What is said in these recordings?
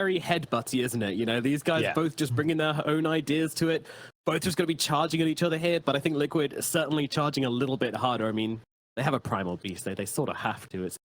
very headbutty, isn't it? You know, these guys both just bringing their own ideas to it. Both just going to be charging at each other here, but I think Liquid is certainly charging a little bit harder. I mean, they have a primal beast. They sort of have to. It's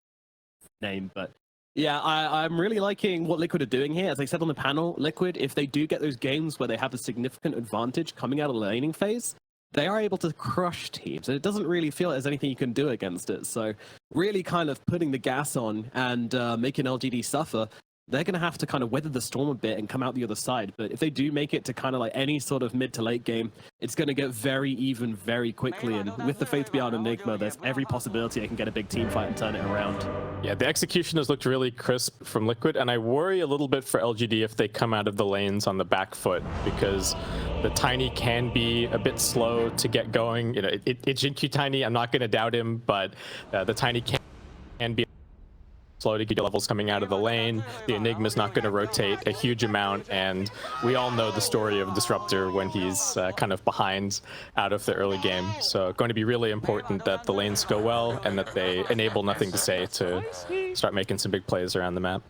name, but yeah, I'm really liking what Liquid are doing here. As I said on the panel, Liquid, if they do get those games where they have a significant advantage coming out of the laning phase, they are able to crush teams, and it doesn't really feel like there's anything you can do against it. So really kind of putting the gas on and making LGD suffer. They're going to have to kind of weather the storm a bit and come out the other side. But if they do make it to kind of like any sort of mid to late game, it's going to get very even very quickly. And with the Faith Beyond Enigma, there's every possibility they can get a big team fight and turn it around. Yeah, the execution has looked really crisp from Liquid, and I worry a little bit for LGD if they come out of the lanes on the back foot, because the Tiny can be a bit slow to get going. You know, it's Jinky Tiny, I'm not going to doubt him, but the Tiny can be slow to get levels coming out of the lane. The Enigma's not going to rotate a huge amount, and we all know the story of Disruptor when he's kind of behind out of the early game. So going to be really important that the lanes go well and that they enable Nothing to Say to start making some big plays around the map.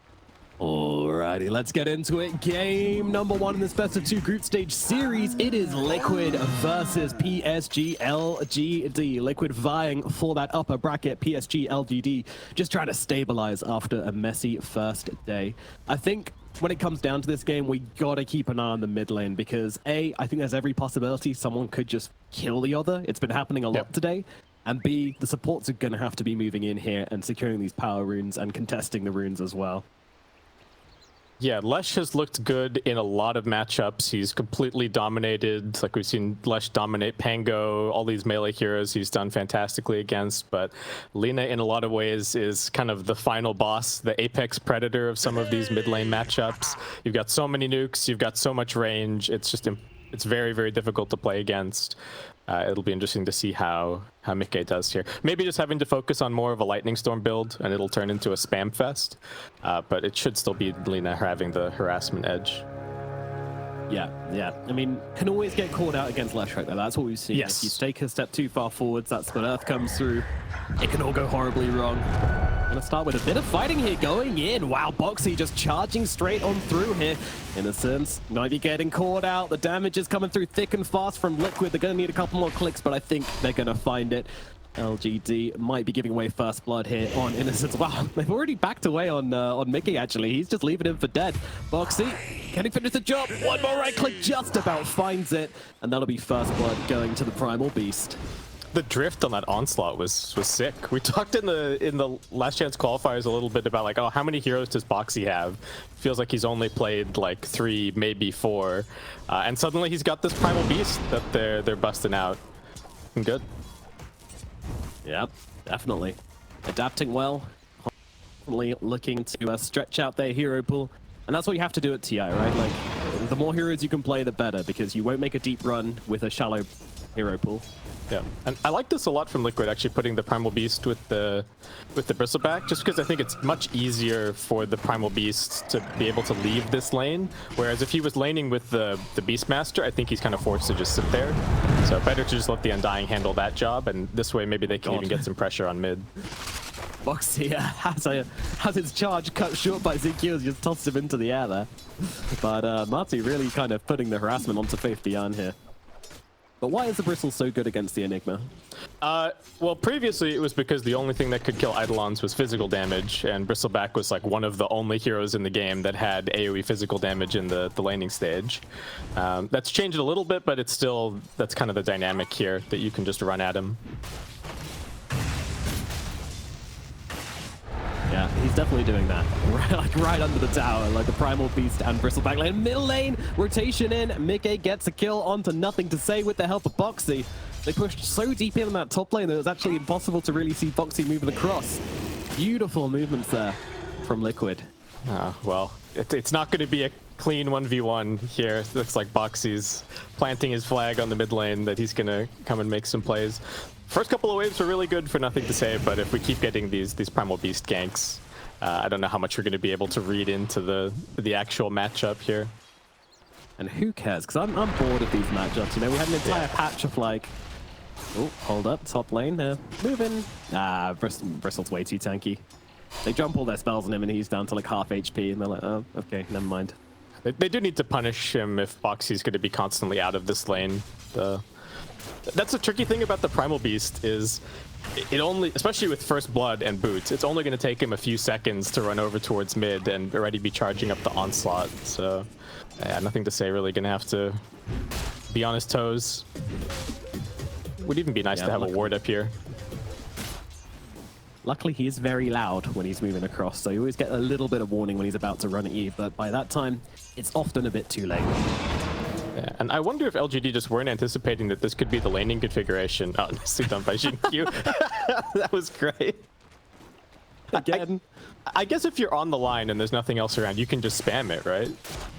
Alrighty, let's get into it. Game number 1 in this best of 2 group stage series. It is Liquid versus PSG LGD. Liquid vying for that upper bracket. PSG LGD just trying to stabilize after a messy first day. I think when it comes down to this game, we gotta keep an eye on the mid lane, because I think there's every possibility someone could just kill the other. It's been happening a lot today. And B, the supports are gonna have to be moving in here and securing these power runes and contesting the runes as well. Yeah, Lesh has looked good in a lot of matchups. He's completely dominated. Like, we've seen Lesh dominate Pango, all these melee heroes he's done fantastically against. But Lina, in a lot of ways, is kind of the final boss, the apex predator of some of these mid lane matchups. You've got so many nukes, you've got so much range. It's just it's very, very difficult to play against. It'll be interesting to see how Mickey does here. Maybe just having to focus on more of a Lightning Storm build, and it'll turn into a spam fest. But it should still be Lina having the harassment edge. Yeah. I mean, can always get caught out against Lesh right there. That's what we've seen. Yes. If you take a step too far forwards, that's when Earth comes through. It can all go horribly wrong. Gonna start with a bit of fighting here going in. Wow, Boxy just charging straight on through here. Innocence might be getting caught out. The damage is coming through thick and fast from Liquid. They're gonna need a couple more clicks, but I think they're gonna find it. LGD might be giving away first blood here on Innocence. Wow, they've already backed away on Mickey, actually. He's just leaving him for dead. Boxy, can he finish the job? One more right click, just about finds it. And that'll be first blood going to the Primal Beast. The drift on that onslaught was sick. We talked in the last chance qualifiers a little bit about, like, oh, how many heroes does Boxy have? Feels like he's only played like 3, maybe 4, and suddenly he's got this Primal Beast that they're busting out. Good. Yep, definitely adapting well. Constantly looking to stretch out their hero pool, and that's what you have to do at TI, right? Like, the more heroes you can play, the better, because you won't make a deep run with a shallow hero pool. Yeah, and I like this a lot from Liquid, actually putting the Primal Beast with the Bristleback, just because I think it's much easier for the Primal Beast to be able to leave this lane, whereas if he was laning with the Beastmaster, I think he's kind of forced to just sit there. So better to just let the Undying handle that job, and this way maybe they can even get some pressure on mid. Boxy has his charge cut short by ZQ, just tossed him into the air there. But Marty really kind of putting the harassment onto Faith Beyond here. But why is the Bristle so good against the Enigma? Well, previously it was because the only thing that could kill Eidolons was physical damage, and Bristleback was like one of the only heroes in the game that had AoE physical damage in the laning stage. That's changed a little bit, but it's still, that's kind of the dynamic here, that you can just run at him. Yeah, he's definitely doing that. Right under the tower, like the Primal Beast and Bristleback lane. Middle lane, rotation in. Mickey gets a kill onto Nothing to Say with the help of Boxy. They pushed so deep in that top lane that it was actually impossible to really see Boxy moving across. Beautiful movements there from Liquid. Well, it's not going to be a clean 1v1 here. It looks like Boxy's planting his flag on the mid lane that he's going to come and make some plays. First couple of waves were really good for Nothing to Say, but if we keep getting these Primal Beast ganks, I don't know how much we're going to be able to read into the actual matchup here. And who cares? Because I'm bored of these matchups. You know, we had an entire patch of like, oh, hold up, top lane, moving. Bristle's way too tanky. They jump all their spells on him and he's down to like half HP and they're like, oh, okay, never mind. They do need to punish him if Boxy's going to be constantly out of this lane. That's the tricky thing about the Primal Beast is it only, especially with First Blood and Boots, it's only going to take him a few seconds to run over towards mid and already be charging up the onslaught. So, yeah, nothing to say. Really going to have to be on his toes. Would even be nice to have a ward up here. Luckily, he is very loud when he's moving across, so you always get a little bit of warning when he's about to run at you, but by that time, it's often a bit too late. Yeah, and I wonder if LGD just weren't anticipating that this could be the laning configuration. Oh, nicely done by Q. That was great. Again. I guess if you're on the line and there's nothing else around, you can just spam it, right?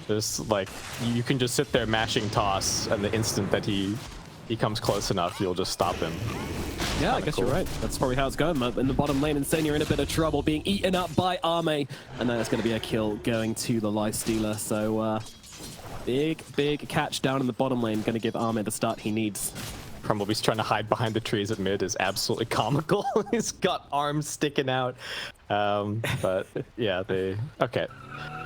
Just like, you can just sit there mashing toss, and the instant that he comes close enough, you'll just stop him. Yeah, I guess you're right. That's probably how it's going. In the bottom lane, Insane, you're in a bit of trouble, being eaten up by Arme. And then it's going to be a kill going to the Lifestealer. So, big catch down in the bottom lane. Going to give Arme the start he needs. Crumblebee's trying to hide behind the trees at mid is absolutely comical. He's got arms sticking out. But, yeah, okay.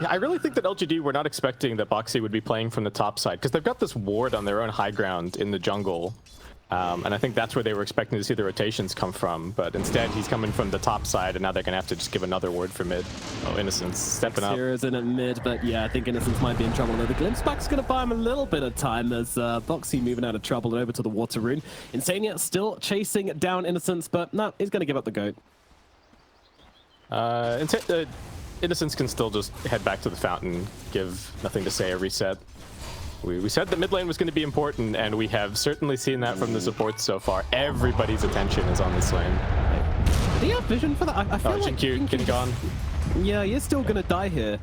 Yeah, I really think that LGD were not expecting that Boxy would be playing from the top side, because they've got this ward on their own high ground in the jungle. And I think that's where they were expecting to see the rotations come from. But instead, he's coming from the top side, and now they're going to have to just give another ward for mid. Oh, Innocence stepping up. Heroes in at mid, but yeah, I think Innocence might be in trouble. Though the Glimpse Back's going to buy him a little bit of time as Boxy moving out of trouble and over to the Water Rune. Insania still chasing down Innocence, but no, he's going to give up the goat. Innocence can still just head back to the fountain, give Nothing to Say a reset. We said that mid lane was going to be important, and we have certainly seen that from the supports so far. Everybody's attention is on this lane. Do you have vision for that? I feel like Jin gone. Yeah, he is still going to die here.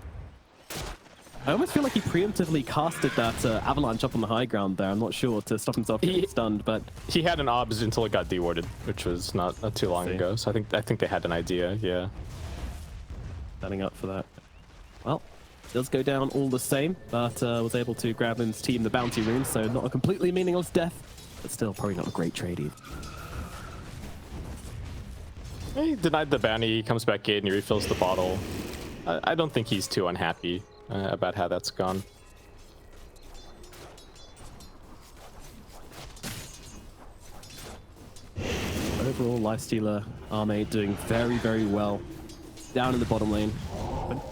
I almost feel like he preemptively casted that avalanche up on the high ground there. I'm not sure, to stop himself getting stunned, but he had an obs until it got dewarded, which was not too long ago. So I think they had an idea. Yeah. Standing up for that. Well, does go down all the same, but was able to grab his team the bounty rune, so not a completely meaningless death, but still probably not a great trade either. He denied the bounty, he comes back in, he refills the bottle. I don't think he's too unhappy about how that's gone. Overall, Lifestealer Arme doing very, very well. Down in the bottom lane.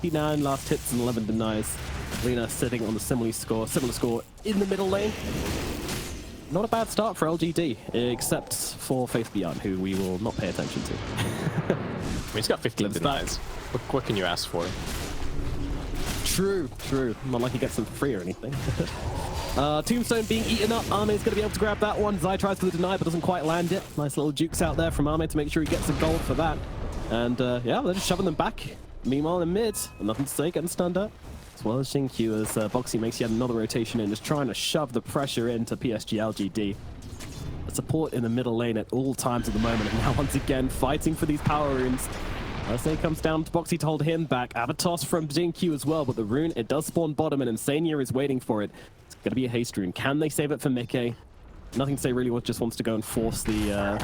29 last hits and 11 denies. Lena sitting on the similar score in the middle lane. Not a bad start for LGD, except for Faith Beyond, who we will not pay attention to. I mean, he's got 15 denies. What can you ask for? True. Not like he gets them free or anything. Tombstone being eaten up. Arme's going to be able to grab that one. Zai tries for the deny, but doesn't quite land it. Nice little jukes out there from Arme to make sure he gets a gold for that. And yeah, they're just shoving them back. Meanwhile, in mid, Nothing to Say, getting stunned up. As well as Q as Boxy makes yet another rotation in, just trying to shove the pressure into PSG LGD. The support in the middle lane at all times at the moment, and now once again fighting for these power runes. As it comes down to Boxy to hold him back. Avatos from Q as well, but the rune, it does spawn bottom, and Insania is waiting for it. It's going to be a haste rune. Can they save it for Mickey? Nothing to Say really just wants to go and force the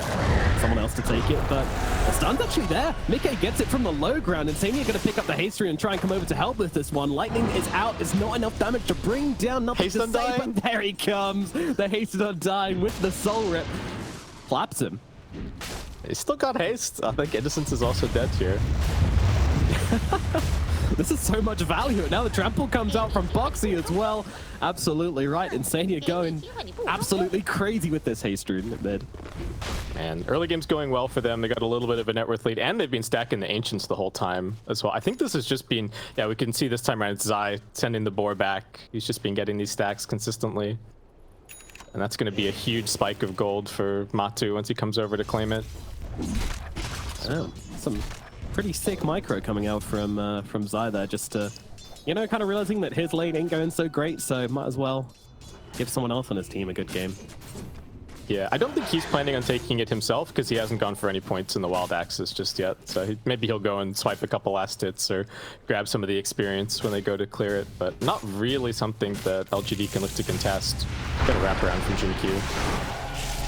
someone else to take it, but the stun's actually there. Mickey gets it from the low ground, and Insania going to pick up the haste rune and try and come over to help with this one. Lightning is out. It's not enough damage to bring down Nothing to Say, but there he comes. The Haste Undying with the soul rip. Claps him. He's still got haste. I think Innocence is also dead here. This is so much value. Now the trample comes out from Boxy as well. Absolutely right. Insania going absolutely crazy with this haste rune at mid. And early game's going well for them. They got a little bit of a net worth lead, and they've been stacking the Ancients the whole time as well. I think this has just been, yeah, we can see this time around Zai sending the boar back. He's just been getting these stacks consistently. And that's going to be a huge spike of gold for Matu once he comes over to claim it. Oh, some pretty sick micro coming out from Zai there, just to, you know, kind of realizing that his lane ain't going so great, so might as well give someone else on his team a good game. Yeah, I don't think he's planning on taking it himself because he hasn't gone for any points in the Wild Axis just yet. So maybe he'll go and swipe a couple last hits or grab some of the experience when they go to clear it, but not really something that LGD can look to contest. Got a wrap around from Jin Q.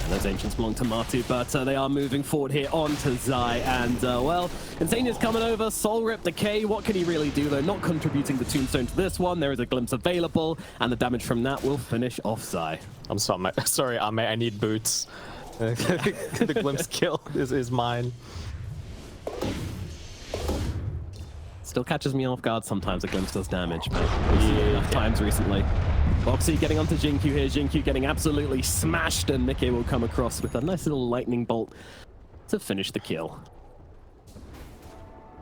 And those Ancients belong to Martu, but they are moving forward here onto Zai. And, well, Insania's coming over. Soul Rip, Decay, what can he really do, though? Not contributing the Tombstone to this one. There is a glimpse available, and the damage from that will finish off Zai. I'm sorry, Ame, I need boots. The glimpse kill is mine. Still catches me off guard sometimes. A glimpse does damage, but we've seen it enough times recently. Boxy getting onto Jinku here. Jinku getting absolutely smashed, and Mickey will come across with a nice little lightning bolt to finish the kill.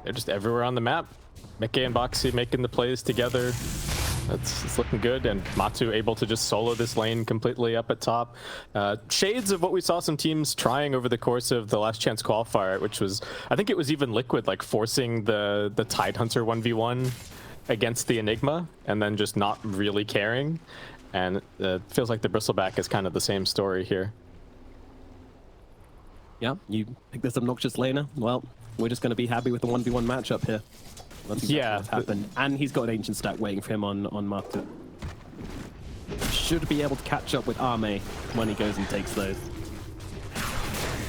They're just everywhere on the map. Mickey and Boxy making the plays together. It's looking good, and Matu able to just solo this lane completely up at top. Shades of what we saw some teams trying over the course of the last chance qualifier, which was, I think it was even Liquid, like forcing the Tidehunter 1v1 against the Enigma, and then just not really caring. And it feels like the Bristleback is kind of the same story here. Yeah, you pick this obnoxious laner. Well, we're just going to be happy with the 1v1 matchup here. That's exactly what's happened. And he's got an Ancient stack waiting for him on Martu. Should be able to catch up with Ame when he goes and takes those.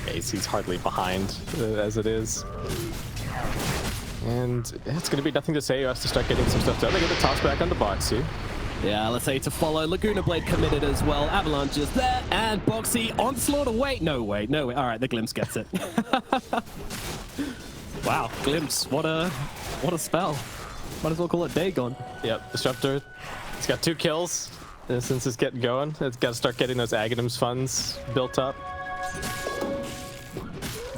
He's hardly behind as it is. And it's going to be nothing to say. He has to start getting some stuff done. They get the toss back on the Boxy. Yeah, let's say to follow. Laguna Blade committed as well. Avalanche is there, and Boxy onslaught away. No way. All right, the Glimpse gets it. Wow, Glimpse, what a spell. Might as well call it Dagon. Yep, Disruptor. It's got 2 kills since it's getting going. It's got to start getting those Aghanims funds built up.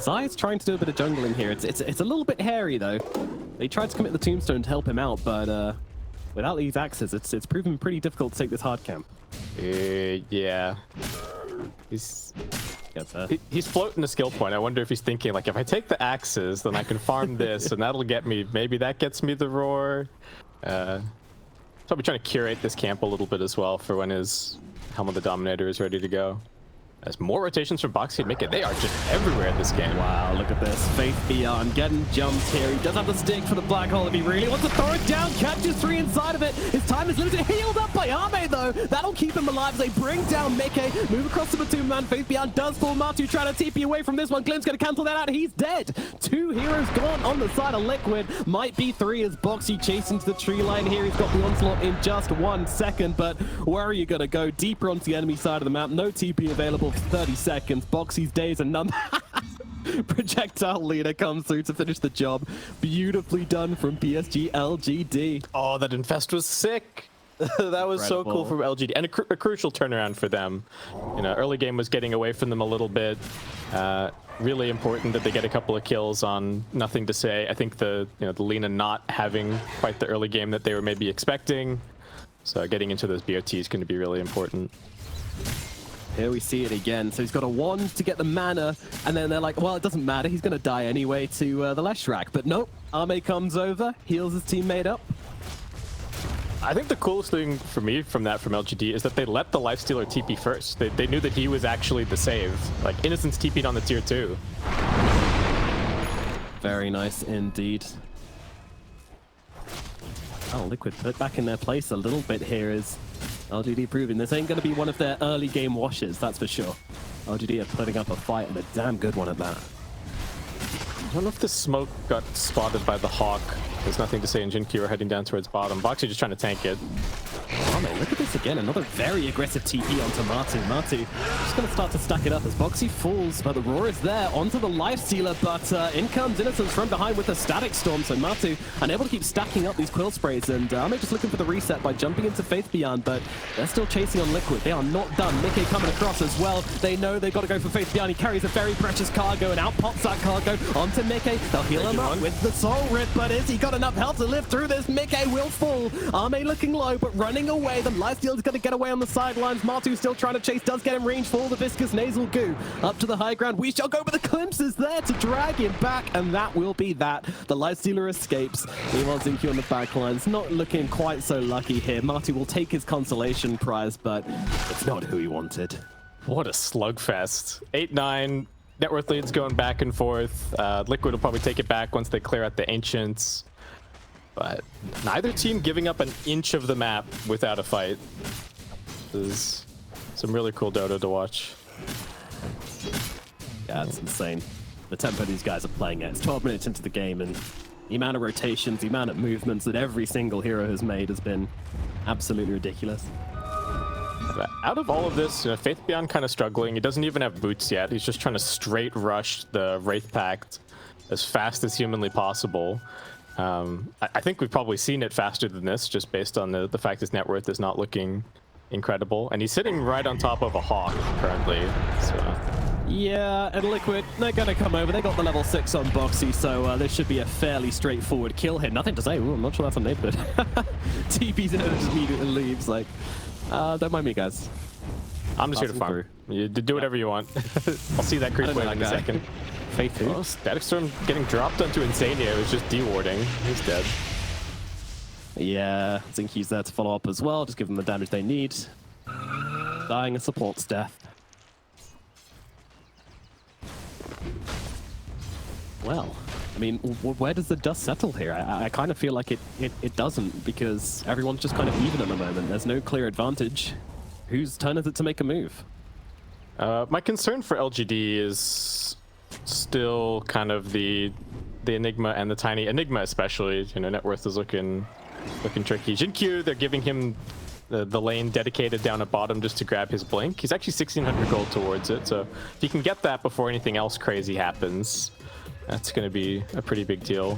Zai's trying to do a bit of jungling here. It's a little bit hairy though. They tried to commit the Tombstone to help him out, but without these axes, it's proven pretty difficult to take this hard camp. Yeah. He's floating a skill point. I wonder if he's thinking, like, if I take the axes, then I can farm this, and that'll get me, maybe that gets me the roar. Probably trying to curate this camp a little bit as well for when his Helm of the Dominator is ready to go. As more rotations from Boxy and Mickey, they are just everywhere in this game. Wow, look at this. Faith Beyond getting jumps here. He does have the stick for the Black Hole if he really wants to throw it down. Catches 3 inside of it. His time is limited. Healed up by Ame, though. That'll keep him alive as they bring down Mickey. Move across to the 2-man. Faith Beyond does fall. Matu trying to TP away from this one. Glimp's going to cancel that out. He's dead. 2 heroes gone on the side of Liquid. Might be 3 as Boxy chasing to the tree line here. He's got the onslaught in just 1 second, but where are you going to go? Deeper onto the enemy side of the map. No TP available for 30 seconds. Boxy's days are numbered. Projectile leader comes through to finish the job. Beautifully done from PSG LGD. Oh, that infest was sick. That was so cool from LGD, and a crucial turnaround for them. You know, early game was getting away from them a little bit. Really important that they get a couple of kills on nothing to say. I think the Lina not having quite the early game that they were maybe expecting. So getting into those BOT is going to be really important. Here we see it again. So he's got a wand to get the mana, and then they're like, well, it doesn't matter. He's going to die anyway to the Leshrac. But nope, Ame comes over, heals his teammate up. I think the coolest thing for me from LGD is that they let the Lifestealer TP first. They knew that he was actually the save. Like, Innocence TP'd on the tier 2. Very nice indeed. Oh, Liquid put back in their place a little bit here is LGD proving this ain't going to be one of their early game washes, that's for sure. LGD are putting up a fight, and a damn good one at that. I don't know if the smoke got spotted by the Hawk. There's nothing to say, and Jinku are heading down towards bottom. Boxy just trying to tank it. Oh man, look at this again. Another very aggressive TP onto Martu. Martu just going to start to stack it up as Boxy falls, but the Roar is there onto the Lifestealer, but in comes Innocence from behind with a Static Storm, so Martu unable to keep stacking up these Quill Sprays, and I'm just looking for the reset by jumping into Faith Beyond, but they're still chasing on Liquid. They are not done. Mickey coming across as well. They know they've got to go for Faith Beyond. He carries a very precious cargo, and out pops that cargo onto Mickey. They'll heal him up with the Soul Rip, but is he got enough health to live through this? Mickey will fall. Ame looking low, but running away. The Lifestealer's going to get away on the sidelines. Martu still trying to chase, does get him range for the Viscous Nasal Goo. Up to the high ground. We shall go, but the Glimpse is there to drag him back, and that will be that. The Lifestealer escapes. Meanwhile, Zinky on the backlines, not looking quite so lucky here. Martu will take his consolation prize, but it's not who he wanted. What a slugfest. 8-9. Net worth leads going back and forth. Liquid will probably take it back once they clear out the Ancients. But neither team giving up an inch of the map without a fight. This is some really cool Dota to watch. Yeah, it's insane. The tempo these guys are playing at. It's 12 minutes into the game, and the amount of rotations, the amount of movements that every single hero has made has been absolutely ridiculous. Out of all of this, Faith Beyond kind of struggling. He doesn't even have boots yet. He's just trying to straight rush the Wraith Pact as fast as humanly possible. I think we've probably seen it faster than this, just based on the fact his net worth is not looking incredible. And he's sitting right on top of a Hawk currently. So. Yeah, and Liquid, they're going to come over. They got the level 6 on Boxy, so this should be a fairly straightforward kill here. Nothing to say. Ooh, I'm not sure that's a neighborhood. TP's in and just immediately leaves. Like, don't mind me, guys. I'm just here to farm. You do whatever you want. I'll see that creep wave in a second. Faith who? Oh, Static Storm getting dropped onto Insania. It was just dewarding. He's dead. Yeah, Zinky's there to follow up as well. Just give them the damage they need. Dying a support's death. Well, I mean, where does the dust settle here? I kind of feel like it doesn't, because everyone's just kind of even at the moment. There's no clear advantage. Whose turn is it to make a move? My concern for LGD is still kind of the Enigma and the Tiny. Enigma especially, net worth is looking tricky. Jinkyu, they're giving him the lane dedicated down at bottom just to grab his blink. He's actually 1,600 gold towards it, so if he can get that before anything else crazy happens, that's going to be a pretty big deal.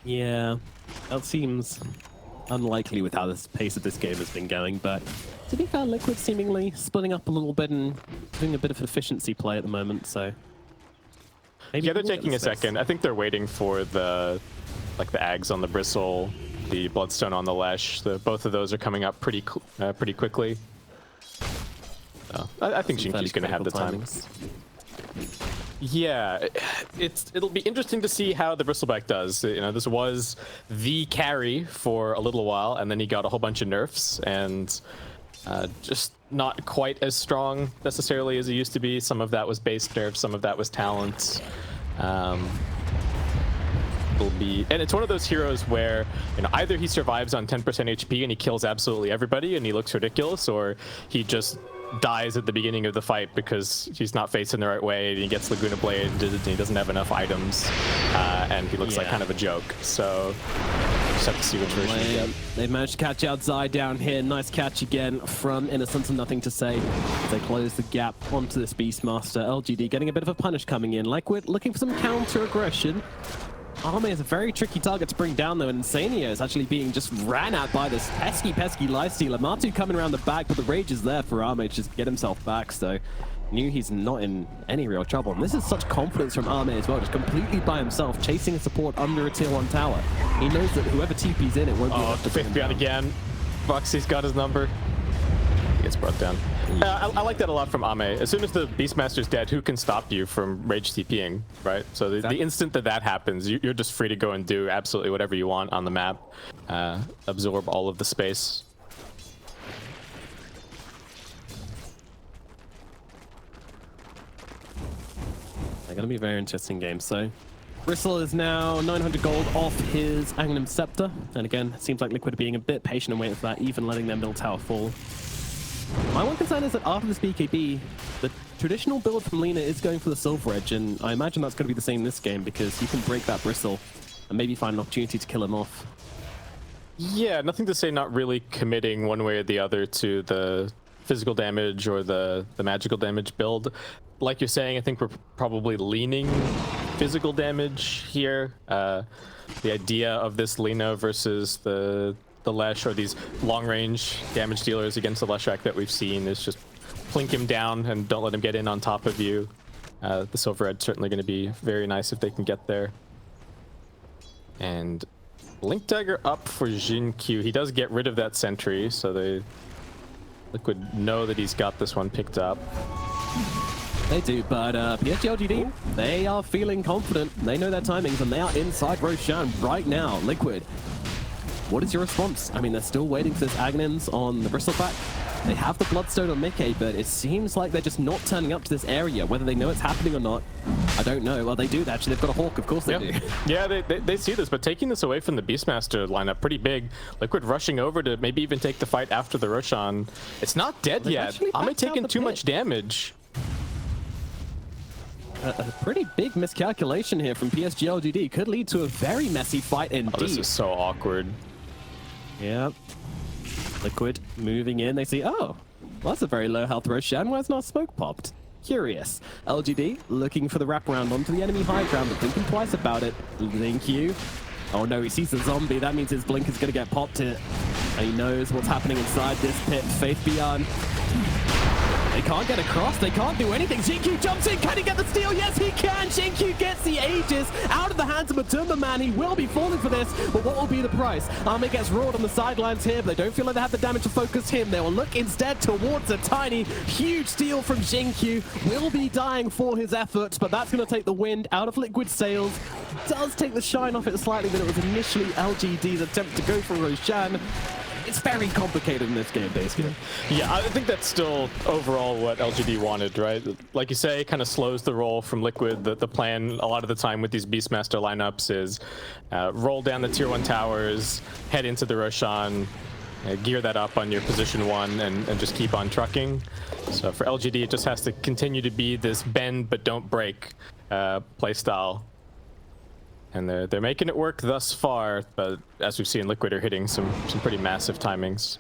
Yeah, that seems unlikely with how the pace of this game has been going, but to be fair, Liquid seemingly splitting up a little bit and doing a bit of efficiency play at the moment, so... Maybe yeah, they're taking a second. I think they're waiting for the Ags on the Bristle, the Bloodstone on the Lesh. Both of those are coming up pretty quickly. So, I think Jinky's going to have the time. Yeah, it'll be interesting to see how the Bristleback does. This was the carry for a little while, and then he got a whole bunch of nerfs, and just not quite as strong necessarily as he used to be. Some of that was base nerfs, some of that was talent. And it's one of those heroes where either he survives on 10% HP and he kills absolutely everybody and he looks ridiculous, or he just dies at the beginning of the fight because he's not facing the right way and he gets Laguna Blade and he doesn't have enough items, and he looks like kind of a joke. So just have to see which version you get. They managed to catch out Zai down here. Nice catch again from Innocence and Nothing to Say. They close the gap onto this Beastmaster. LGD getting a bit of a punish coming in. Liquid looking for some counter aggression. Arme is a very tricky target to bring down, though, and Insania is actually being just ran at by this pesky lifestealer. Matu coming around the back, but the rage is there for Arme to just get himself back, so knew he's not in any real trouble. And this is such confidence from Arme as well, just completely by himself, chasing a support under a tier 1 tower. He knows that whoever TP's in it won't be enough to Faith Beyond again. Boxy's got his number. He gets brought down. I like that a lot from Ame. As soon as the Beastmaster's dead, who can stop you from rage TPing, right? So the instant that happens, you're just free to go and do absolutely whatever you want on the map. Absorb all of the space. They're going to be a very interesting game. So Bristle is now 900 gold off his Aghanim Scepter. And again, it seems like Liquid are being a bit patient and waiting for that, even letting their middle tower fall. My one concern is that after this BKB, the traditional build from Lina is going for the Silver Edge, and I imagine that's going to be the same this game, because you can break that Bristle and maybe find an opportunity to kill him off. Yeah, nothing to say not really committing one way or the other to the physical damage or the magical damage build. Like you're saying, I think we're probably leaning physical damage here. The idea of this Lina versus the Lesh, or these long-range damage dealers against the Leshrac that we've seen, is just plink him down and don't let him get in on top of you. The Silver Edge certainly going to be very nice if they can get there. And Blink Dagger up for Jinkyu. He does get rid of that sentry, so they Liquid know that he's got this one picked up. They do, but PSG LGD, they are feeling confident. They know their timings, and they are inside Roshan right now. Liquid, what is your response? I mean, they're still waiting for this Aghanims on the Bristleback. They have the Bloodstone on Mickey, but it seems like they're just not turning up to this area. Whether they know it's happening or not, I don't know. Well, they do. Actually, they've got a Hawk. Of course they do. Yeah, they see this, but taking this away from the Beastmaster lineup, pretty big. Liquid rushing over to maybe even take the fight after the Roshan. It's not dead yet. I'm taking too much damage. A pretty big miscalculation here from PSG LGD. Could lead to a very messy fight indeed. Oh, this is so awkward. Yep. Liquid moving in. They see, oh, well, that's a very low health Roshan. Why is not smoke popped? Curious. LGD looking for the wraparound onto the enemy high ground, but thinking twice about it. Link you. Oh no, he sees the zombie. That means his blink is going to get popped here. And he knows what's happening inside this pit. Faith Beyond. They can't get across. They can't do anything. Jinkyu jumps in. Can he get the steal? Yes, he can. Jinkyu gets the Aegis out of the hands of Matumba Man. He will be falling for this, but what will be the price? Ame gets roared on the sidelines here, but they don't feel like they have the damage to focus him. They will look instead towards a tiny, huge steal from Jinkyu. Will be dying for his efforts, but that's going to take the wind out of Liquid's sails. Does take the shine off it slightly, but it was initially LGD's attempt to go for Roshan. It's very complicated in this game, basically. Yeah, I think that's still overall what LGD wanted, right? Like you say, it kind of slows the roll from Liquid. The plan a lot of the time with these Beastmaster lineups is roll down the tier 1 towers, head into the Roshan, gear that up on your position 1, and just keep on trucking. So for LGD, it just has to continue to be this bend but don't break playstyle. And they're making it work thus far, but as we've seen, Liquid are hitting some pretty massive timings.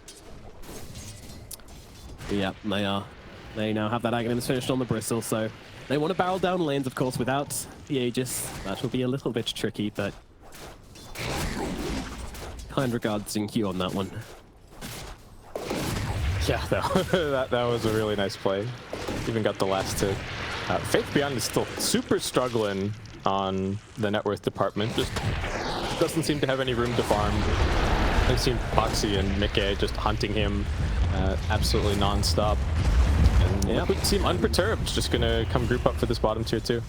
Yeah, they are. They now have that Aghanim's finished on the Bristle, so they want to barrel down lanes, of course, without the Aegis. That will be a little bit tricky, but kind regards in Q on that one. Yeah, that was a really nice play. Even got the last hit. Faith Beyond is still super struggling on the net worth department. Just doesn't seem to have any room to farm. I've seen Foxy and Mickey just hunting him absolutely non-stop. And Liquid seem unperturbed, just gonna come group up for this bottom tier 2.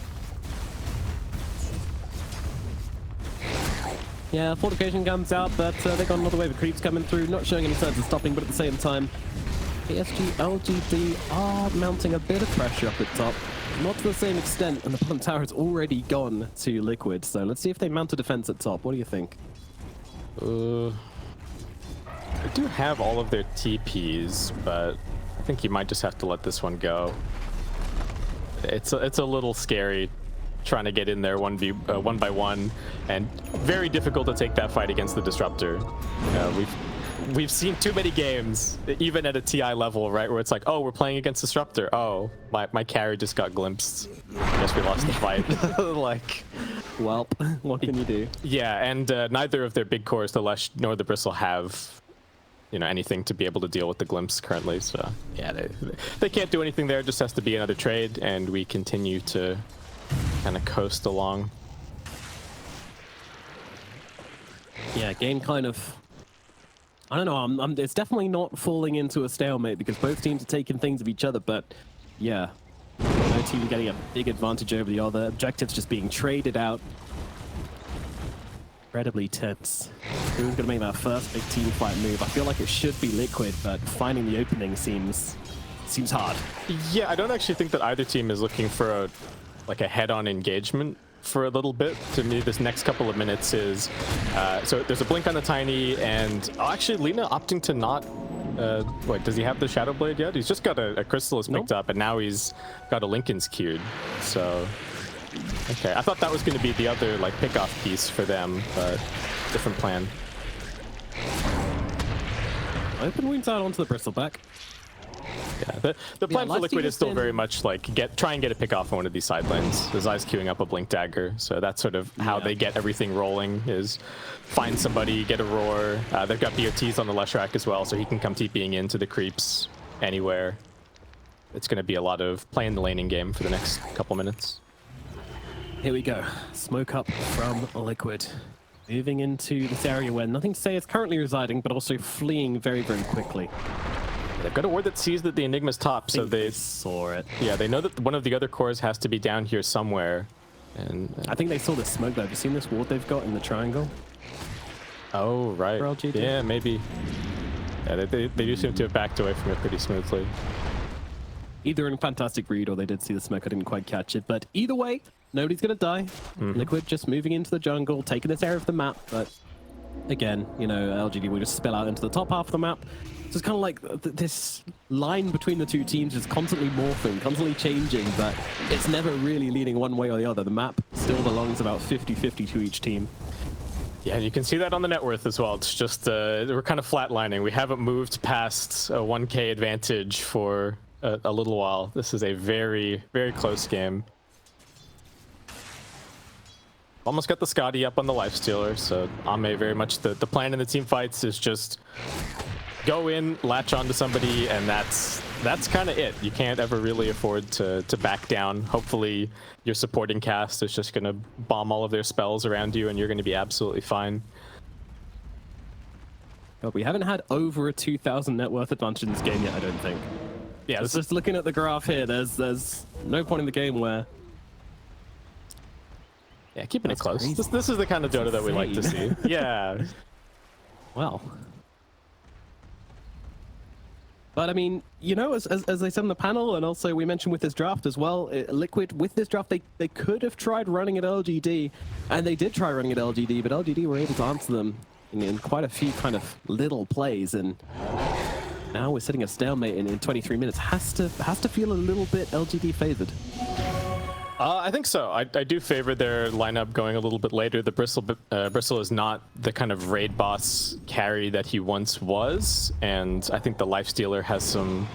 Yeah, fortification comes out, but they got another wave of creeps coming through, not showing any signs of stopping, but at the same time, PSG LGD are mounting a bit of pressure up at top. Not to the same extent, and the bottom tower has already gone to Liquid, so let's see if they mount a defense at top. What do you think? They do have all of their TPs, but I think you might just have to let this one go. It's a little scary trying to get in there one by one, and very difficult to take that fight against the Disruptor. We've seen too many games, even at a TI level, right, where it's like, oh, we're playing against Disruptor. Oh, my carry just got glimpsed. Guess we lost the fight. Like, well, what can you do? Yeah, and neither of their big cores, the Lesh nor the Bristle, have anything to be able to deal with the glimpse currently. So yeah, they can't do anything there. It just has to be another trade, and we continue to kind of coast along. Yeah, game kind of, I don't know, it's definitely not falling into a stalemate because both teams are taking things of each other, but yeah, no team getting a big advantage over the other. Objectives just being traded out. Incredibly tense. Who's going to make that first big team fight move? I feel like it should be Liquid, but finding the opening seems hard. Yeah, I don't actually think that either team is looking for a head-on engagement for a little bit. To me, this next couple of minutes is so there's a blink on the Tiny, and actually Lina opting to not wait, does he have the Shadow Blade yet? He's just got a Crystalist picked up, and now he's got a Linken's queued. So okay, I thought that was going to be the other pick-off piece for them, but different plan. Open wounds out onto the Bristle back. Yeah, the plan for Liquid is still very much try and get a pick off on one of these side lanes. His Eye's queuing up a Blink Dagger, so that's sort of how they get everything rolling, is find somebody, get a roar. They've got BOTs on the Leshrac as well, so he can come TPing into the creeps anywhere. It's going to be a lot of playing the laning game for the next couple minutes. Here we go. Smoke up from Liquid. Moving into this area where nothing to say is currently residing, but also fleeing very, very quickly. They've got a ward that sees that the Enigma's top, so they saw it. Yeah, they know that one of the other cores has to be down here somewhere. And I think they saw the smoke though. Have you seen this ward they've got in the triangle? Oh, right. Yeah, maybe. Yeah, they do seem to have backed away from it pretty smoothly. Either in a fantastic read or they did see the smoke. I didn't quite catch it. But either way, nobody's going to die. Liquid just moving into the jungle, taking this area of the map, but Again, you know, LGD will just spill out into the top half of the map. So it's kind of like this line between the two teams is constantly morphing, constantly changing, but it's never really leaning one way or the other. The map still belongs about 50-50 to each team. Yeah, you can see that on the net worth as well. It's just, we're kind of flatlining. We haven't moved past a 1K advantage for a little while. This is a very, very close game. Almost got the Scotty up on the Lifestealer, so Ame very much the plan in the team fights is just go in, latch onto somebody, and that's kind of it. You can't ever really afford to back down. Hopefully your supporting cast is just going to bomb all of their spells around you and you're going to be absolutely fine. But we haven't had over a 2,000 net worth advantage in this game yet, I don't think. Yeah, just looking at the graph here, there's no point in the game where... Yeah, keeping it close. This is the kind of Dota that we like to see. Yeah. Well. But I mean, you know, as I said on the panel, and also we mentioned with this draft as well, Liquid, with this draft, they could have tried running at LGD, and they did try running at LGD, but LGD were able to answer them in quite a few kind of little plays, and now we're sitting a stalemate in 23 minutes. Has to feel a little bit LGD favored. I think so. I do favor their lineup going a little bit later. The Bristle is not the kind of raid boss carry that he once was, and I think the Lifestealer has some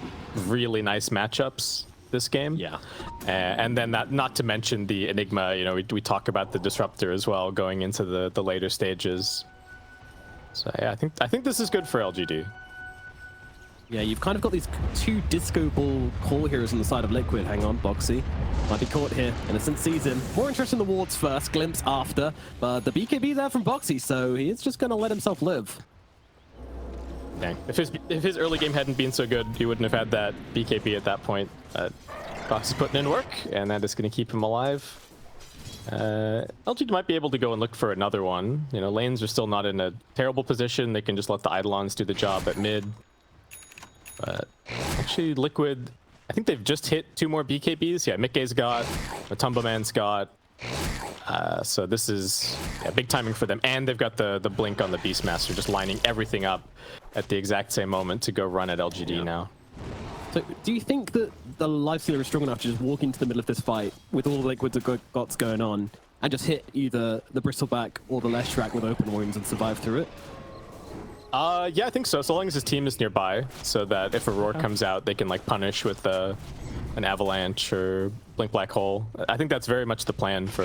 really nice matchups this game. Yeah. And then not to mention the Enigma. You know, we talk about the Disruptor as well going into the later stages. So yeah, I think this is good for LGD. Yeah, you've kind of got these two disco ball core heroes on the side of Liquid. Hang on, Boxy might be caught here. Innocent sees him. More interest in the wards first, Glimpse after. But the BKB's out from Boxy, so he's just going to let himself live. Dang. If his early game hadn't been so good, he wouldn't have had that BKB at that point. Box is putting in work, and that is going to keep him alive. LG might be able to go and look for another one. You know, lanes are still not in a terrible position. They can just let the Eidolons do the job at mid. But actually, Liquid, I think they've just hit 2 more BKBs. Yeah, Mickey's got, Matumba Man's got. So this is big timing for them. And they've got the blink on the Beastmaster, just lining everything up at the exact same moment to go run at LGD now. So do you think that the Lifestealer is strong enough to just walk into the middle of this fight with all the Liquid's got going on and just hit either the Bristleback or the Leshrac with open wounds and survive through it? Yeah, I think so. So long as his team is nearby, so that if a roar comes out, they can like punish with an avalanche or blink black hole. I think that's very much the plan for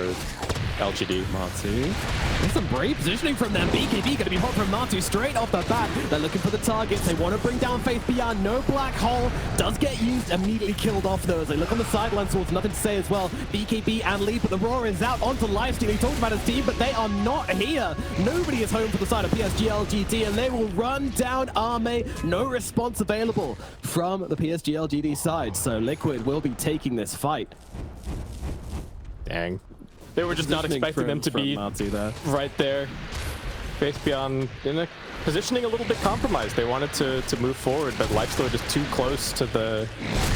LGD. Matu. There's some brave positioning from them. BKB going to be hot from Matu straight off the bat. They're looking for the targets. They want to bring down Faith Beyond. No black hole. Does get used. Immediately killed off though. As they look on the sideline towards nothing to say as well. BKB and Lee, but the Roar is out onto Lifesteal. He talked about his team, but they are not here. Nobody is home for the side of PSG LGD, and they will run down Ame. No response available from the PSG LGD side. So Liquid will be taking this fight. Dang. They were just not expecting them to be right there. Faith Beyond in a positioning a little bit compromised. They wanted to move forward, but Lifestealer just too close to the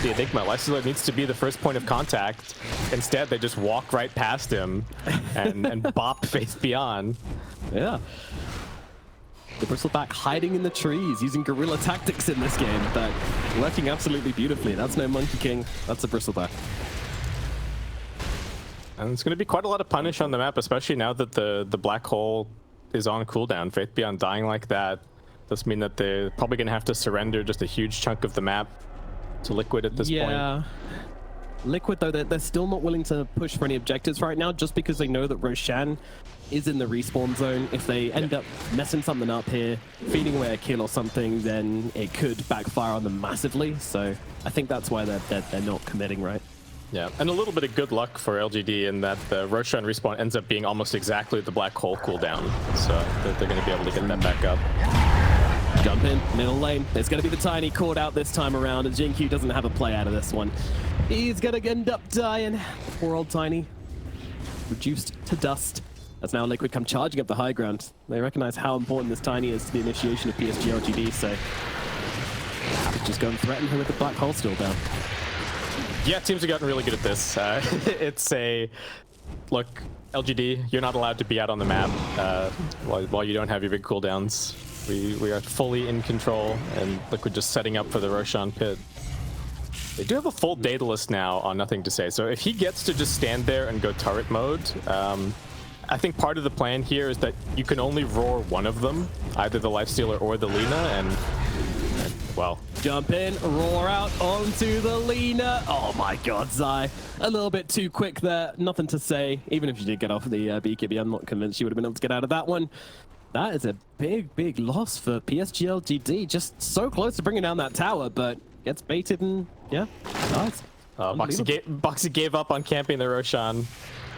Enigma. Lifestealer needs to be the first point of contact. Instead, they just walk right past him and bop Faith Beyond. Yeah. The Bristleback hiding in the trees, using guerrilla tactics in this game, but working absolutely beautifully. That's no Monkey King, that's a Bristleback. And it's going to be quite a lot of punish on the map, especially now that the black hole is on cooldown. Faith Beyond dying like that does mean that they're probably going to have to surrender just a huge chunk of the map to Liquid at this point. Yeah. Liquid, though, they're still not willing to push for any objectives right now, just because they know that Roshan is in the respawn zone. If they end up messing something up here, feeding away a kill or something, then it could backfire on them massively. So I think that's why they're not committing, right? Yeah, and a little bit of good luck for LGD in that the Roshan respawn ends up being almost exactly the black hole cooldown. So they're going to be able to get that back up. Jump in, middle lane. It's going to be the Tiny caught out this time around, and Jinkyu doesn't have a play out of this one. He's going to end up dying. Poor old Tiny. Reduced to dust. As now Liquid come charging up the high ground. They recognize how important this Tiny is to the initiation of PSG LGD, so just go and threaten her with the black hole still down. Yeah, teams have gotten really good at this. It's a look, LGD, you're not allowed to be out on the map while you don't have your big cooldowns. We are fully in control, and Liquid just setting up for the Roshan pit. They do have a full Daedalus now on Nothing to Say, so if he gets to just stand there and go turret mode, I think part of the plan here is that you can only roar one of them, either the Lifestealer or the Lina, and well, jump in, roar out onto the Lina. Oh my god, Zai. A little bit too quick there. Nothing to say. Even if you did get off the BKB, I'm not convinced you would have been able to get out of that one. That is a big loss for PSG LGD. Just so close to bringing down that tower, but gets baited and, yeah, nice. Boxy gave up on camping the Roshan.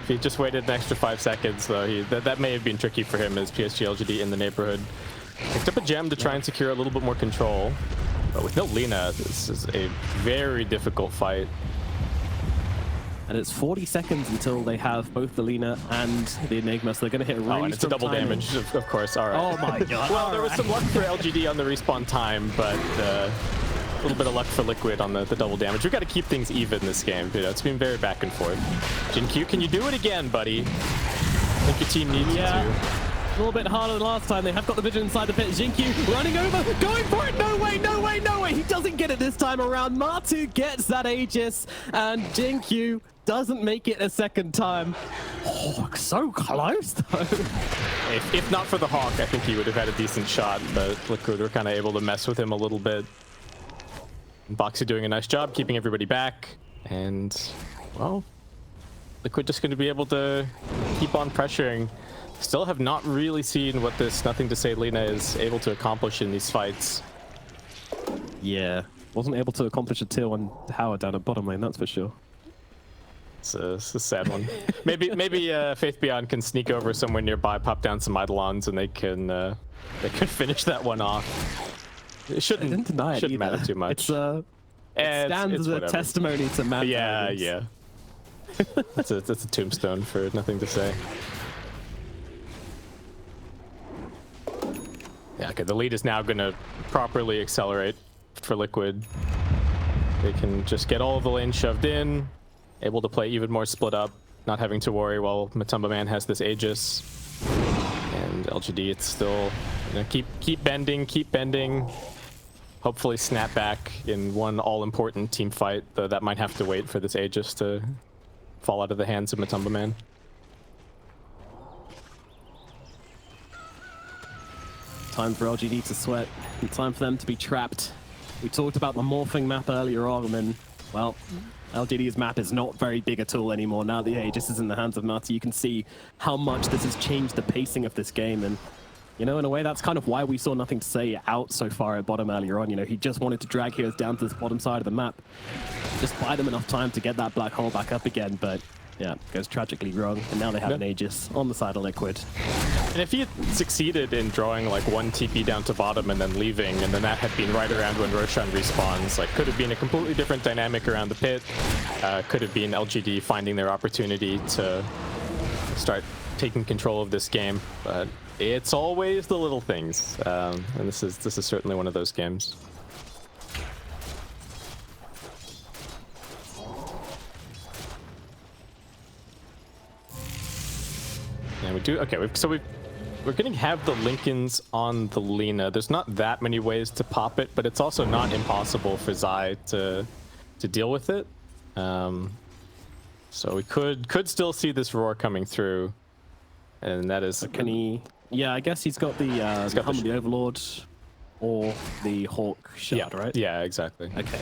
If he just waited an extra 5 seconds, though, that may have been tricky for him as PSG LGD in the neighborhood. Picked up a gem to try and secure a little bit more control. But with no Lina, this is a very difficult fight. And it's 40 seconds until they have both the Lina and the Enigma, so they're going to hit a really and it's a double damage, of course. All right. Oh my god. Well, there was some luck for LGD on the respawn time, but a little bit of luck for Liquid on the double damage. We've got to keep things even this game. You know, it's been very back and forth. Jinq, can you do it again, buddy? I think your team needs you to. A little bit harder than last time. They have got the vision inside the pit. Jinq running over, going for it. No way, no way, no way. He doesn't get it this time around. Matu gets that Aegis, and Jinq doesn't make it a second time. Oh, so close though. If not for the Hawk, I think he would have had a decent shot, but Liquid were kind of able to mess with him a little bit. Boxy doing a nice job keeping everybody back, and well, Liquid just going to be able to keep on pressuring. Still have not really seen what this Nothing to Say Lina is able to accomplish in these fights. Yeah, wasn't able to accomplish a tier 1 tower down at bottom lane, that's for sure. It's a sad one. maybe Faith Beyond can sneak over somewhere nearby, pop down some Eidolons, and they can finish that one off. It shouldn't matter too much. It stands as a testimony to man. Yeah. That's a tombstone for Nothing to Say. Yeah, okay, the lead is now going to properly accelerate for Liquid. They can just get all of the lanes shoved in, able to play even more split up, not having to worry while Matumba Man has this Aegis. And LGD, it's still, you know, keep bending. Hopefully snap back in one all-important team fight, though that might have to wait for this Aegis to fall out of the hands of Matumba Man. Time for LGD to sweat, and time for them to be trapped. We talked about the morphing map earlier on, and well, LGD's map is not very big at all anymore. Now the Aegis is in the hands of Mati, you can see how much this has changed the pacing of this game, and you know, in a way, that's kind of why we saw Nothing to Say out so far at bottom earlier on. You know, he just wanted to drag heroes down to this bottom side of the map, just buy them enough time to get that black hole back up again, but yeah, goes tragically wrong, and now they have an Aegis on the side of Liquid. And if he had succeeded in drawing like one TP down to bottom and then leaving, and then that had been right around when Roshan respawns, like could have been a completely different dynamic around the pit. Could have been LGD finding their opportunity to start taking control of this game, but it's always the little things, and this is certainly one of those games. Yeah, we do. Okay, we're going to have the Lincolns on the Lina. There's not that many ways to pop it, but it's also not impossible for Zai to deal with it. So we could still see this roar coming through, and that is. Can he? Yeah, I guess he's got the Humble the Overlord or the Hawk Shard, right? Yeah, exactly. Okay.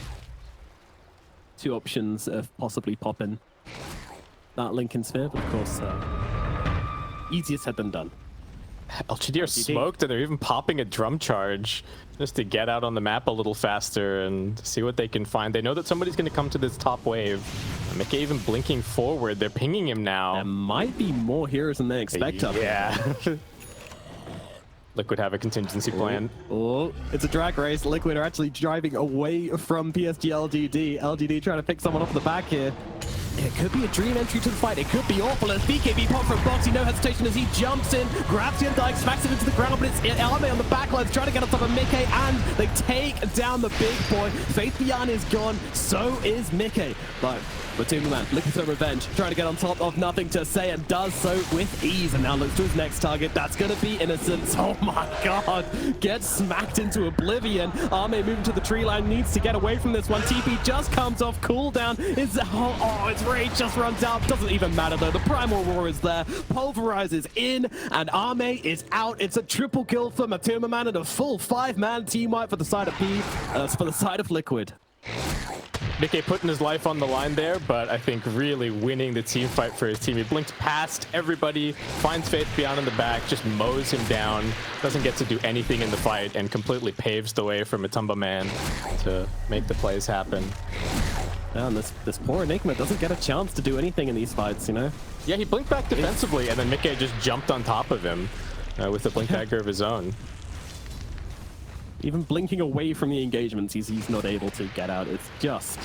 Two options of possibly popping that Lincoln Sphere, but of course, easier said than done. LGD are smoked, and they're even popping a drum charge just to get out on the map a little faster and see what they can find. They know that somebody's going to come to this top wave. Mickey even blinking forward. They're pinging him now. There might be more heroes than they expect up. Yeah. Liquid have a contingency plan. Oh, it's a drag race. Liquid are actually driving away from PSG LGD. LGD trying to pick someone off the back here. It could be a dream entry to the fight. It could be awful as BKB pop from Boxy. No hesitation as he jumps in, grabs the Undyke, smacks it into the ground, but it's Arme on the backlines trying to get on top of Mickey, and they take down the big boy. Faith Beyond is gone, so is Mickey. But Matuma Man looking for revenge, trying to get on top of Nothing to Say, and does so with ease. And now looks to his next target. That's going to be Innocence. Oh my god. Gets smacked into oblivion. Arme moving to the tree line, needs to get away from this one. TP just comes off cooldown. Its rage just runs out. Doesn't even matter though. The Primal Roar is there. Pulverizes in, and Arme is out. It's a triple kill for Matuma Man and a full 5-man team wipe for the side of for the side of Liquid. Mickey putting his life on the line there, but I think really winning the team fight for his team. He blinked past everybody, finds Faith Beyond in the back, just mows him down, doesn't get to do anything in the fight, and completely paves the way for Matumba Man to make the plays happen. Yeah, and this poor Enigma doesn't get a chance to do anything in these fights, you know? Yeah, he blinked back defensively, and then Mickey just jumped on top of him with a blink dagger of his own. Even blinking away from the engagements, he's not able to get out. It's just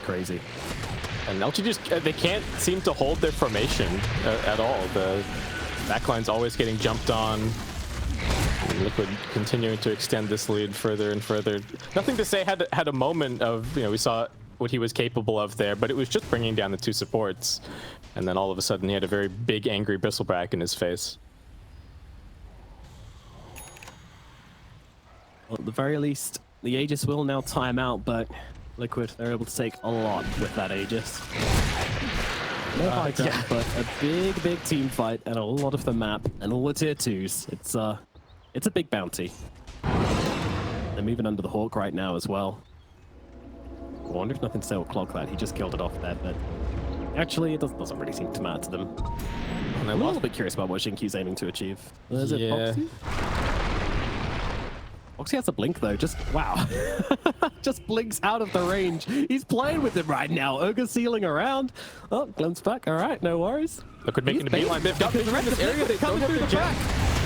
crazy. And LG just, they can't seem to hold their formation at all. The backline's always getting jumped on. And Liquid continuing to extend this lead further and further. Nothing to Say had a moment of, we saw what he was capable of there, but it was just bringing down the two supports. And then all of a sudden he had a very big, angry bristleback in his face. Well, at the very least, the Aegis will now time out, but Liquid, they're able to take a lot with that Aegis. No high ground, but a big team fight and a lot of the map and all the tier 2s. It's a big bounty. They're moving under the Hawk right now as well. I wonder if Nothing to Say will clog that. He just killed it off there, but actually it doesn't really seem to matter to them. And I'm a little bit curious about what Xinqi's aiming to achieve. Is it Boxy? Boxy has a blink though, just wow. Just blinks out of the range. He's playing with it right now. Ogre sealing around. Oh, glimpse back. All right, no worries. Liquid making a beeline. They've got the rest of this area. They coming through the back.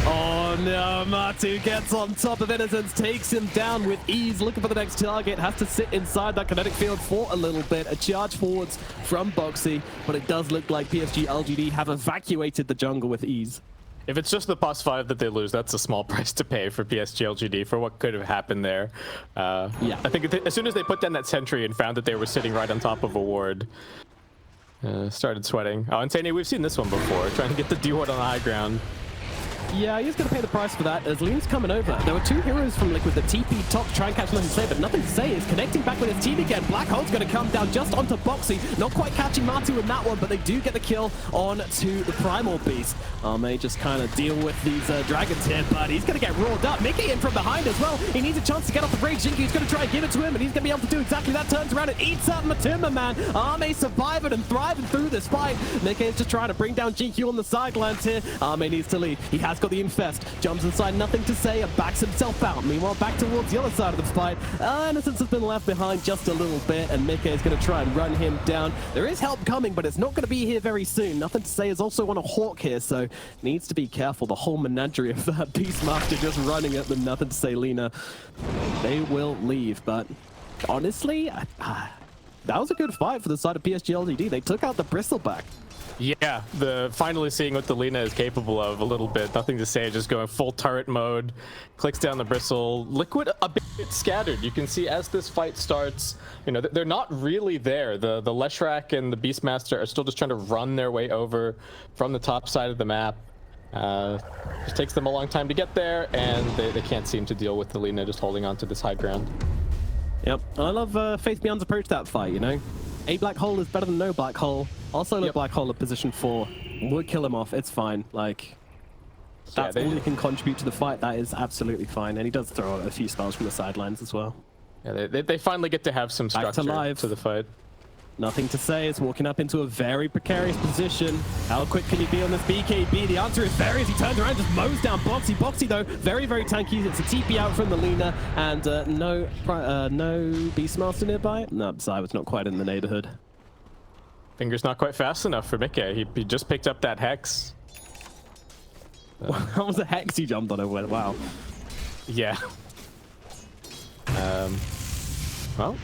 Oh no, Matu gets on top of Innocence, takes him down with ease, looking for the next target, has to sit inside that kinetic field for a little bit. A charge forwards from Boxy, but it does look like PSG LGD have evacuated the jungle with ease. If it's just the +5 that they lose, that's a small price to pay for PSG LGD for what could have happened there. Yeah, I think as soon as they put down that sentry and found that they were sitting right on top of a ward, started sweating. Oh, and Tane, we've seen this one before, trying to get the D-ward on the high ground. Yeah, he's going to pay the price for that as Lean's coming over. There were two heroes from Liquid that TP top to try and catch Nothing to Say, but Nothing to Say is connecting back with his team again. Black Hole's going to come down just onto Boxy. Not quite catching Matu in that one, but they do get the kill on to the Primal Beast. May just kind of deal with these dragons here, but he's going to get roared up. Mickey in from behind as well. He needs a chance to get off the range. Xinqi's going to try and give it to him, and he's going to be able to do exactly that. Turns around and eats up Matumba Man. Arme surviving and thriving through this fight. Mickey is just trying to bring down Xinqi on the sidelines here. Arme needs to lead. He has got the Infest. Jumps inside, Nothing to Say, and backs himself out. Meanwhile, back towards the other side of the fight. Innocence has been left behind just a little bit, and Mickey is going to try and run him down. There is help coming, but it's not going to be here very soon. Nothing to Say is also on a Hawk here, so needs to be careful. The whole menagerie of that Beastmaster just running at them. Nothing to Say, Lina. They will leave, but honestly, that was a good fight for the side of PSG LGD. They took out the Bristleback. Yeah, finally seeing what the Lina is capable of a little bit. Nothing to Say, just going full turret mode, clicks down the bristle. Liquid a bit scattered. You can see as this fight starts, they're not really there. The Leshrac and the Beastmaster are still just trying to run their way over from the top side of the map. Just takes them a long time to get there, and they can't seem to deal with the Lina just holding on to this high ground. Yep, I love Faith Beyond's approach to that fight, A black hole is better than no black hole. Also, the black hole at position 4 would kill him off. It's fine. Like, that's all he can contribute to the fight. That is absolutely fine. And he does throw a few spells from the sidelines as well. Yeah, they finally get to have some structure to the fight. Nothing to Say is walking up into a very precarious position. How quick can he be on this BKB? The answer is very as he turns around, just mows down Boxy. Boxy, though, very tanky. It's a TP out from the Lina, and no Beastmaster nearby. No, Psy was not quite in the neighborhood. Finger's not quite fast enough for Mickey. He just picked up that Hex. That was a Hex he jumped on over. Wow. Yeah. Well,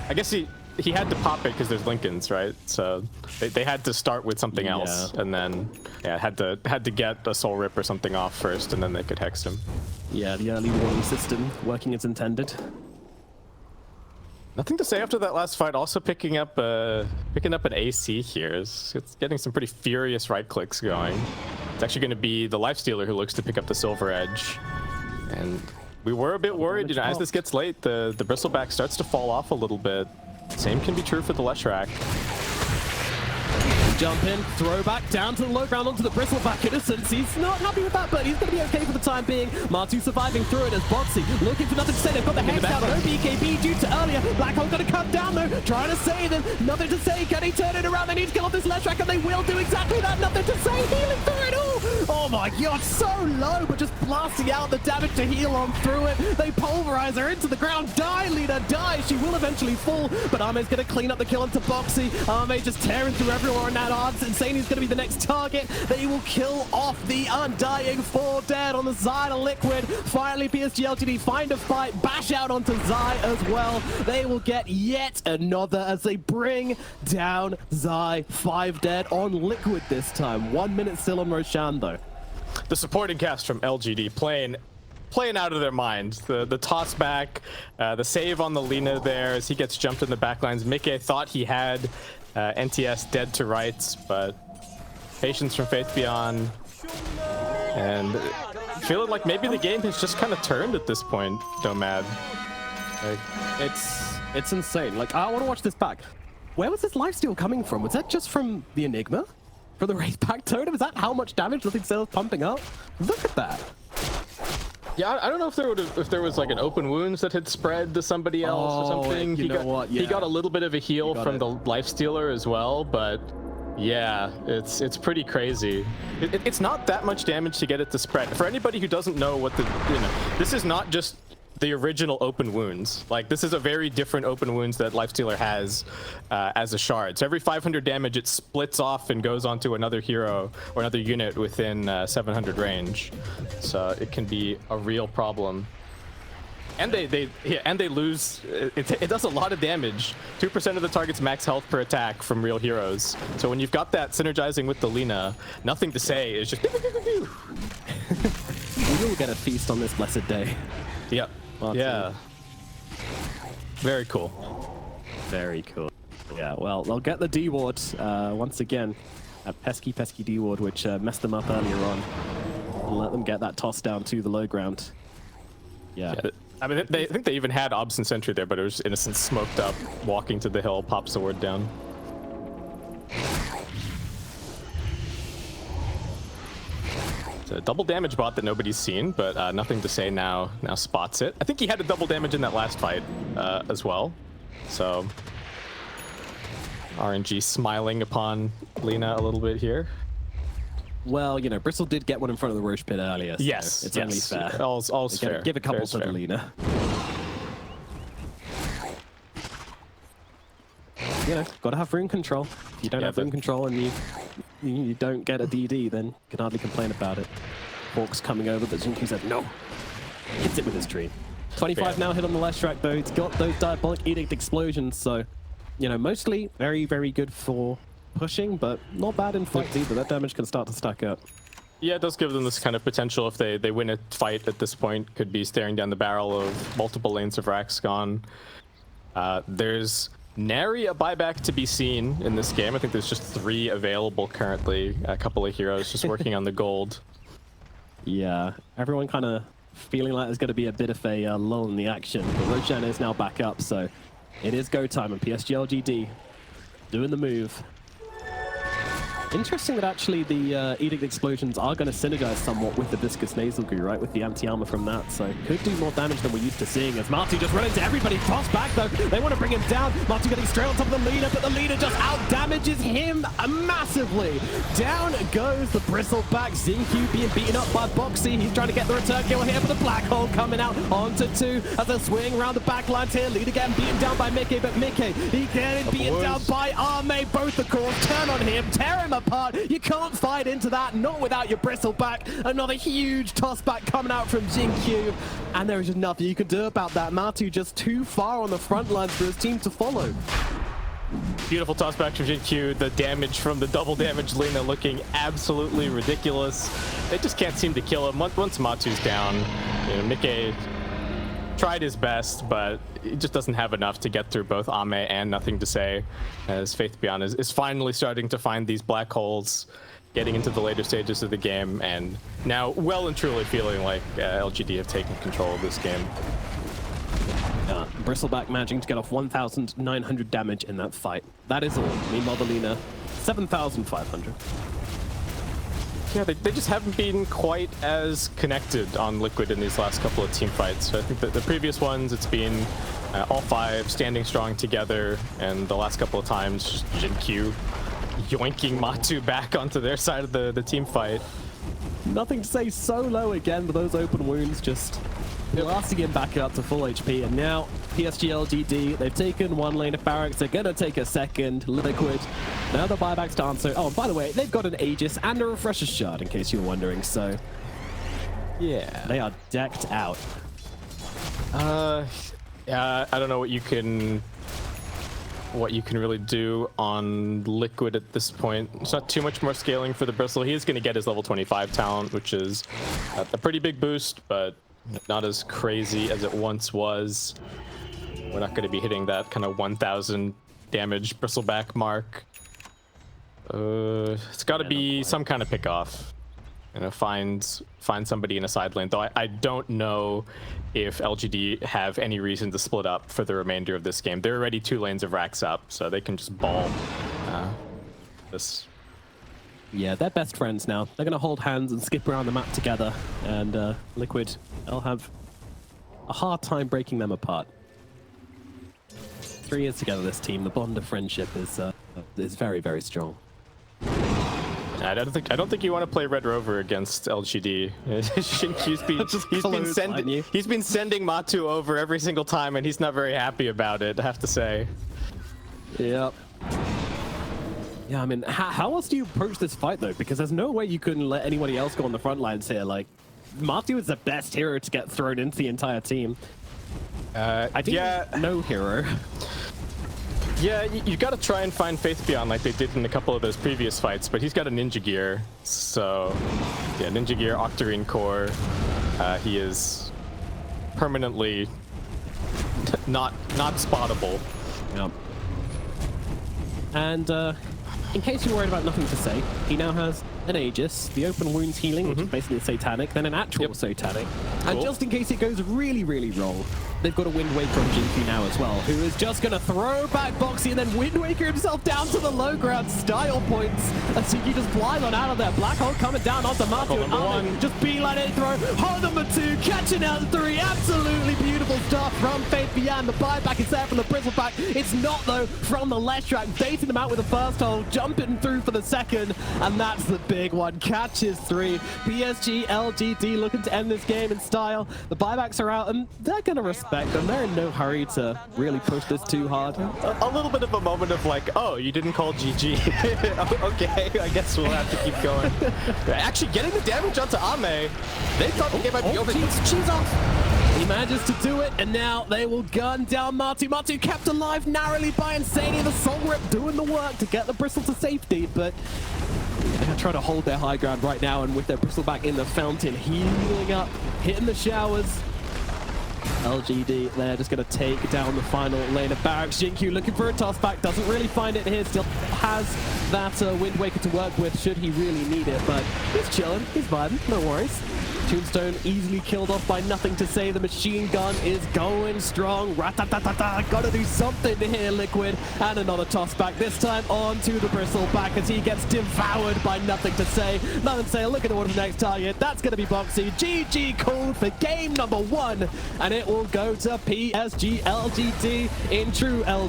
I guess he had to pop it because there's Lincolns, right? So they had to start with something else, and then had to get a Soul Rip or something off first, and then they could hex him. Yeah, the early warning system working as intended. Nothing to say after that last fight. Also picking up an AC here. It's getting some pretty furious right clicks going. It's actually going to be the Lifestealer who looks to pick up the Silver Edge. And we were a bit worried, you know, as this gets late, the Bristleback starts to fall off a little bit. Same can be true for the Leshrac. Jump in, throw back down to the low ground onto the Bristleback. Innocence, he's not happy with that, but he's going to be okay for the time being. Martu surviving through it as Boxy looking for nothing to say. They've got the hex down, no BKB due to earlier. Black Hole going to come down though, trying to save him. Nothing to say, can he turn it around? They need to kill off this Leshrac, and they will do exactly that. Nothing to say, healing through it all. Oh my god, so low, but just blasting out the damage to heal on through it. They pulverize her into the ground. Die, Lina, die. She will eventually fall, but Arme's going to clean up the kill onto Boxy. Arme just tearing through everyone on that odds, insane. He's going to be the next target. They will kill off the Undying 4 dead on the side of Liquid. Finally, PSG LTD find a fight, bash out onto Zai as well. They will get yet another as they bring down Zai. 5 dead on Liquid this time. 1 minute still on Roshan though. The supporting cast from LGD playing out of their minds. The toss back, the save on the Lina there as he gets jumped in the backlines. Mickey thought he had NTS dead to rights, but patience from Faith Beyond, and feeling like maybe the game has just kind of turned at this point. Nomad, like, it's insane. Like, I want to watch this back. Where was this lifesteal coming from? Was that just from the Enigma, from the Wraith Pack Totem? Is that how much damage Nothing Sales pumping up? Look at that. Yeah, I don't know if there was like an open wounds that had spread to somebody else or something. You know what? Yeah. He got a little bit of a heal from the Lifestealer as well, but yeah, it's pretty crazy. It's not that much damage to get it to spread. For anybody who doesn't know what this is not just the original open wounds. Like, this is a very different open wounds that Lifestealer has as a shard. So every 500 damage, it splits off and goes onto another hero or another unit within 700 range. So it can be a real problem. And they lose. It does a lot of damage. 2% of the target's max health per attack from real heroes. So when you've got that synergizing with the Lina, nothing to say is just. We will get a feast on this blessed day. Yep. Yeah. Very cool. Very cool. Yeah, well, they'll get the D ward once again. That pesky D ward, which messed them up earlier on. And let them get that toss down to the low ground. Yeah. I mean, I think they even had Obs and Sentry there, but it was Innocent smoked up, walking to the hill, pops the ward down. It's a double damage bot that nobody's seen, but nothing to say now spots it. I think he had a double damage in that last fight as well. So RNG smiling upon Lina a little bit here. Well, you know, Bristle did get one in front of the Roche pit earlier. So yes, it's only fair. All's fair. Give a couple to the Lina. You know, gotta have room control. If you don't have room control and you don't get a DD, then you can hardly complain about it. Hawk's coming over, but Zinky said no. Hits it with his tree. 25 now hit on the Leshrac though. It's got those Diabolic Edict explosions, so, you know, mostly very, very good for pushing, but not bad in fights either. That damage can start to stack up. Yeah, it does give them this kind of potential if they win a fight at this point. Could be staring down the barrel of multiple lanes of Rax gone. There's nary a buyback to be seen in this game. I think there's just 3 available currently. A couple of heroes just working on the gold. Yeah, everyone kind of feeling like there's going to be a bit of a lull in the action. But Roshan is now back up, so it is go time, and PSG LGD doing the move. Interesting that actually the Edict explosions are going to synergize somewhat with the Viscous Nasal Goo, right? With the anti-armor from that, so could do more damage than we're used to seeing. As Marty just run into everybody, toss back though. They want to bring him down. Marty getting straight on top of the leader, but the leader just out-damages him massively. Down goes the Bristleback. Xingqiu being beaten up by Boxy. He's trying to get the return kill here, but the Black Hole coming out onto 2 as they swing around the back lines here. Leader getting beaten down by Mickey, but Mickey, he getting beaten down by Arme. Both the cores turn on him, tear him apart. You can't fight into that, not without your Bristleback. Another huge tossback coming out from Xingqiu, and there is just nothing you can do about that. Martu just too far on the front lines for his team to follow. Beautiful toss back from Jin-Q. The damage from the double damage Lina looking absolutely ridiculous. They just can't seem to kill him. Once Matu's down, you know, Mickey tried his best, but he just doesn't have enough to get through both Ame and Nothing to Say, as Faith Beyond is finally starting to find these black holes, getting into the later stages of the game, and now well and truly feeling like LGD have taken control of this game. Bristleback managing to get off 1,900 damage in that fight. That is all. Meanwhile, the Lina, 7,500. Yeah, they just haven't been quite as connected on Liquid in these last couple of team fights. So I think that the previous ones, it's been all five standing strong together, and the last couple of times, just Jin-Q yoinking Matu back onto their side of the team fight. Nothing to Say solo again, but those open wounds just blasting him back up to full HP. And now PSG LGD, they've taken one lane of barracks. They're gonna take a second. Liquid, now the buybacks to answer. Oh, and by the way, they've got an Aegis and a Refresher Shard, in case you were wondering. So yeah, they are decked out. Yeah, I don't know what you can really do on Liquid at this point. It's not too much more scaling for the Bristle. He is going to get his level 25 talent, which is a pretty big boost, but not as crazy as it once was. We're not going to be hitting that kind of 1,000 damage Bristleback mark. It's got to be some kind of pick off. You know, find somebody in a side lane. Though I don't know if LGD have any reason to split up for the remainder of this game. They're already 2 lanes of racks up, so they can just ball this. Yeah, they're best friends now. They're going to hold hands and skip around the map together. And Liquid, they'll have a hard time breaking them apart. 3 years together, this team. The bond of friendship is very, very strong. I don't think you want to play Red Rover against LGD. he's been sending Matu over every single time, and he's not very happy about it, I have to say. Yep. Yeah, I mean, how else do you approach this fight, though? Because there's no way you can let anybody else go on the front lines here. Like, Matu is the best hero to get thrown into the entire team. I think no hero. Yeah, you got to try and find Faith Beyond like they did in a couple of those previous fights, but he's got a Ninja Gear. So, yeah, Ninja Gear, Octarine Core. He is permanently not spottable. Yep. And in case you're worried about Nothing to Say, he now has an Aegis, the open wounds healing, which is basically a Satanic, then an actual Satanic. Cool. And just in case it goes really, really wrong, they've got a Wind Waker on Jin-Q now as well, who is just going to throw back Boxy and then Wind Waker himself down to the low ground style points. And so you just flies on out of there. Black Hole coming down onto Matu. Number 1. Just beeline it, throw. Hole number 2, catching out 3. Absolutely beautiful stuff from Faith Beyond. The buyback is there from the Bristleback. It's not, though, from the left track. Baiting them out with the first hole, jumping through for the second. And that's the big one. Catches 3. PSG LGD looking to end this game in style. The buybacks are out, and they're going to respect them. They're in no hurry to really push this too hard. A little bit of a moment of like, oh, you didn't call GG. Okay, I guess we'll have to keep going. Actually, getting the damage onto Ame. They thought the game might be over. Cheese off. He manages to do it, and now they will gun down Matu. Matu kept alive narrowly by Insania. The Soul Rip doing the work to get the Bristle to safety, but they're going to try to hold their high ground right now, and with their Bristleback in the fountain, healing up, hitting the showers. LGD, they're just going to take down the final lane of barracks. Jin-Q looking for a tossback, doesn't really find it here, still has that Wind Waker to work with should he really need it, but he's chilling, he's vibing, no worries. Tombstone easily killed off by Nothing to Say. The machine gun is going strong. Rat-ta-ta-ta-ta. Gotta do something here, Liquid. And another toss back, this time onto the Bristleback as he gets devoured by Nothing to Say. Nothing to Say, looking towards the next target. That's gonna be Boxy. GG called for game number 1. And it will go to PSG LGD in true LGD.